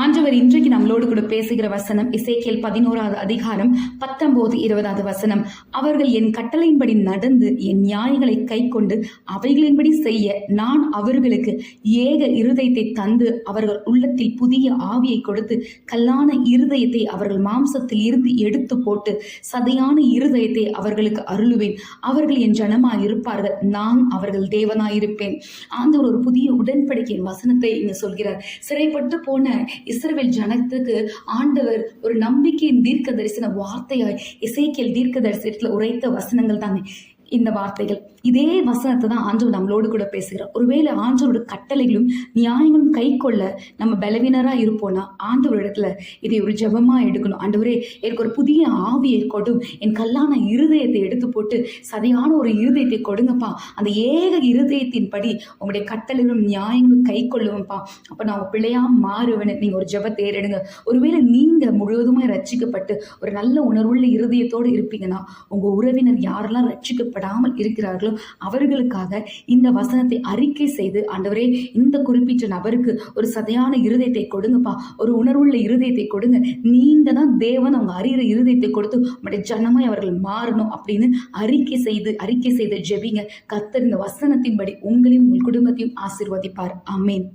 ஆண்டவர் இன்றைக்கு நம்மளோடு கூட பேசுகிற வசனம் எசேக்கியேல் 11வது அதிகாரம் 19, 20வது வசனம். அவர்கள் என் கட்டளையின்படி நடந்து என் நியாயங்களை கை கொண்டு அவைகளின்படி செய்ய நான் அவர்களுக்கு ஏக இருதயத்தை தந்து அவர்கள் உள்ளத்தில் புதிய ஆவியை கொடுத்து கல்லான இருதயத்தை அவர்கள் மாம்சத்தில் இருந்து எடுத்து போட்டு சதையான இருதயத்தை அவர்களுக்கு அருளுவேன். அவர்கள் என் ஜனமாய் இருப்பார்கள், நான் அவர்கள் தேவனாயிருப்பேன். ஆண்டவர் ஒரு புதிய உடன்படிக்கையின் வசனத்தை இங்க சொல்கிறார். சிறைப்பட்டு போன இஸ்ரவேல் ஜனத்துக்கு ஆண்டவர் ஒரு நம்பிக்கையின் தீர்க்க தரிசன வார்த்தையாய் எசேக்கியேல் தீர்க்க தரிசனத்துல உரைத்த வசனங்கள் தானே இந்த வார்த்தைகள். இதே வசனத்தை தான் ஆண்டவர் நம்மளோடு கூட பேசுகிறார். ஒருவேளை ஆண்டவரோட கட்டளைகளும் நியாயங்களும் கை கொள்ள நம்ம பலவீனரா இருப்போம்னா ஆண்டவர் இடத்துல இதை ஒரு ஜெபமா எடுக்கணும். ஆண்டவரே, எனக்கு ஒரு புதிய ஆவியை கொடும், என் கல்லான இருதயத்தை எடுத்து போட்டு சதையான ஒரு இருதயத்தை கொடுங்கப்பா, அந்த ஏக இருதயத்தின் படி உங்களுடைய கட்டளைகளும் நியாயங்களும் கை கொள்ளுவேன்ப்பா, அப்ப நான் உங்க பிள்ளையா மாறுவேன்னு நீங்க ஒரு ஜெபத்தை ஏறெடுங்க. ஒருவேளை நீங்க முழுவதுமாய் ரட்சிக்கப்பட்டு ஒரு நல்ல உணர்வுள்ள இருதயத்தோடு இருப்பீங்கன்னா உங்க உறவினர் யாரெல்லாம் ரட்சிக்கப்படாமல் இருக்கிறார்களோ அவர்களுக்காக இந்த வசனத்தை அறிக்கை செய்து, ஆண்டவரே, இந்த குறிப்பிட்ட நபருக்கு ஒரு சதையான இருதயத்தை கொடுங்கப்பா, ஒரு உணர்வுள்ள இருதயத்தை கொடுங்க, நீங்க தான் தேவன், அவங்க அறிகிற இருதயத்தை கொடுத்து உங்களுடைய ஜனமாய் அவர்கள் மாறணும் அப்படின்னு அறிக்கை செய்து ஜெபிங்க. கர்த்தர் இந்த வசனத்தின்படி உங்களையும் உங்கள் குடும்பத்தையும் ஆசீர்வதிப்பார். ஆமென்.